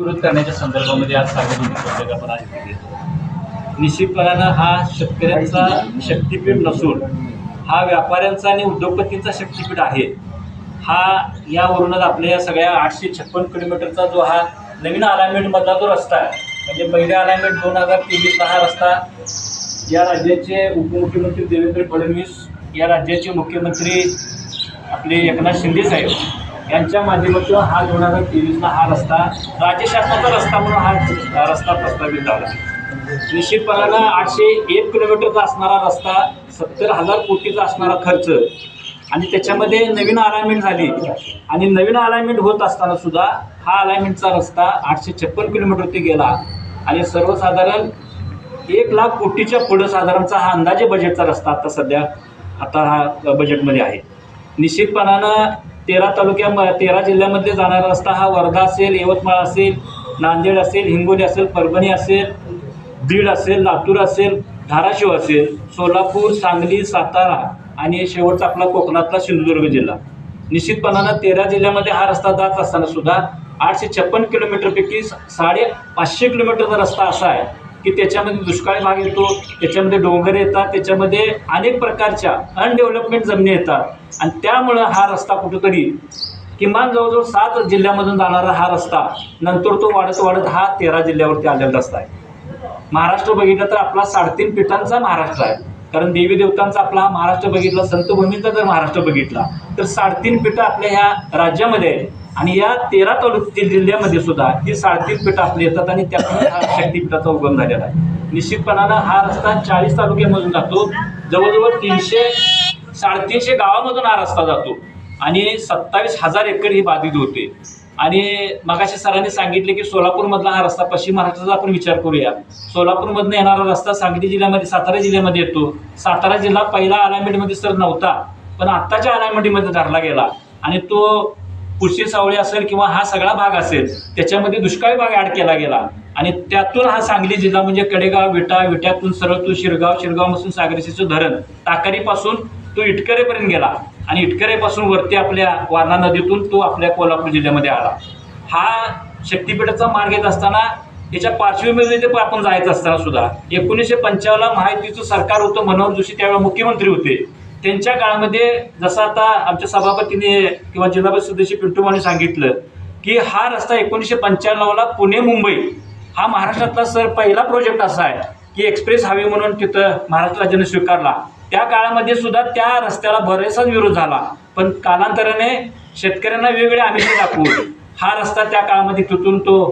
विरोध करण्याच्या संदर्भामध्ये आज सार्वजनिक पत्रकार आपण आज घेतो. निश्चितपणानं हा शेतकऱ्यांचा शक्तीपीठ नसून हा व्यापाऱ्यांचा आणि उद्योगपतींचा शक्तीपीठ आहे. हा यावरूनच आपल्या या सगळ्या 856 किलोमीटरचा जो हा नवीन अलाइनमेंटमधला जो रस्ता आहे, म्हणजे पहिल्या अलाइनमेंट 2023ला हा रस्ता या राज्याचे उपमुख्यमंत्री देवेंद्र फडणवीस, या राज्याचे मुख्यमंत्री आपले एकनाथ शिंदे साहेब यांच्या माध्यमातून हा 2023ला हा रस्ता राज्य शासनाचा रस्ता म्हणून हा रस्ता प्रस्तावित झाला. निश्चितपणानं 801 किलोमीटरचा असणारा रस्ता, 70,000 कोटीचा असणारा खर्च आणि त्याच्यामध्ये नवीन अलाइनमेंट झाली आणि नवीन अलाइनमेंट होत असताना सुद्धा हा अलाइनमेंटचा रस्ता 856 किलोमीटर ते गेला आणि सर्वसाधारण 1,00,000 कोटीच्या पुढं साधारणचा हा अंदाजे बजेटचा रस्ता आता हा बजेटमध्ये आहे. निश्चितपणानं 13 जिल्ह्यामध्ये जाणारा रस्ता हा वर्धा असेल, यवतमाळ असेल, नांदेड असेल, हिंगोली असेल, परभणी असेल, बीड असेल, लातूर असेल, धाराशिव असेल, सोलापूर, सांगली, सातारा आणि शेवटचा आपला कोकणातला सिंधुदुर्ग जिल्हा. निश्चितपणानं 13 जिल्ह्यामध्ये हा रस्ता जात असताना सुद्धा 856 किलोमीटरपैकी 550 किलोमीटरचा रस्ता असा आहे की त्याच्यामध्ये दुष्काळी भाग येतो, त्याच्यामध्ये डोंगर येतात, त्याच्यामध्ये अनेक प्रकारच्या अनडेव्हलपमेंट जमिनी येतात आणि त्यामुळं हा रस्ता कुठेतरी किमान जवळजवळ 7 जिल्ह्यामधून जाणारा हा रस्ता नंतर तो वाढत हा 13 जिल्ह्यावरती आलेला रस्ता आहे. महाराष्ट्र बघितलं तर आपला 3.5 पीठांचा महाराष्ट्र आहे, कारण देवी देवतांचा आपला हा महाराष्ट्र बघितला, संतभूमींचा जर महाराष्ट्र बघितला तर 3.5 पीठं आपल्या ह्या राज्यामध्ये आहे आणि या 13 जिल्ह्यामध्ये सुद्धा ही 3.5 पीठं आपली येतात आणि त्यातून हा शक्तीपीठाचा उगम झालेला आहे. निश्चितपणानं हा रस्ता 40 तालुक्यामधून जातो, जवळजवळ 300-350 गावामधून हा रस्ता जातो आणि 27,000 एकर ही बाधित होते. आणि मगाशी सरांनी सांगितले की सोलापूरमधला हा रस्ता, पश्चिम महाराष्ट्राचा आपण विचार करूया. सोलापूरमधनं येणारा रस्ता सांगली जिल्ह्यामध्ये, सातारा जिल्ह्यामध्ये येतो. सातारा जिल्हा पहिला अलाइनमेंटमध्ये सर नव्हता, पण आत्ताच्या अलाइनमेंटमध्ये धरला गेला आणि तो पुशी सावळी असेल किंवा हा सगळा भाग असेल त्याच्यामध्ये दुष्काळी भाग ॲड केला गेला आणि त्यातून हा सांगली जिल्हा म्हणजे कडेगाव, विट्यातून सरळ तो शिरगावपासून सागरेशीचं धरण, ताकारीपासून तो इटकरेपर्यंत गेला आणि इटकरेपासून वरती आपल्या वारणा नदीतून तो आपल्या कोल्हापूर जिल्ह्यामध्ये आला. हा शक्तीपीठाचा मार्ग येत असताना याच्या पार्श्वभूमीमध्ये ते आपण जायचं असताना सुद्धा 1955ला महायुतीचं सरकार होतं, मनोहर जोशी त्यावेळेला मुख्यमंत्री होते. त्यांच्या काळामध्ये जसं आता आमच्या सभापतीने किंवा जिल्हा परिषद सदस्य पिंटू माने सांगितलं की हा रस्ता 1995ला पुणे मुंबई हा महाराष्ट्रातला सर पहिला प्रोजेक्ट असा आहे की एक्सप्रेस हायवे म्हणून तिथं महाराष्ट्र राज्याने स्वीकारला. त्या काळामध्ये सुद्धा त्या रस्त्याला बरेचसाच विरोध झाला, पण कालांतराने शेतकऱ्यांना वेगवेगळे आमिष दाखवून हा रस्ता त्या काळामध्ये तिथून तो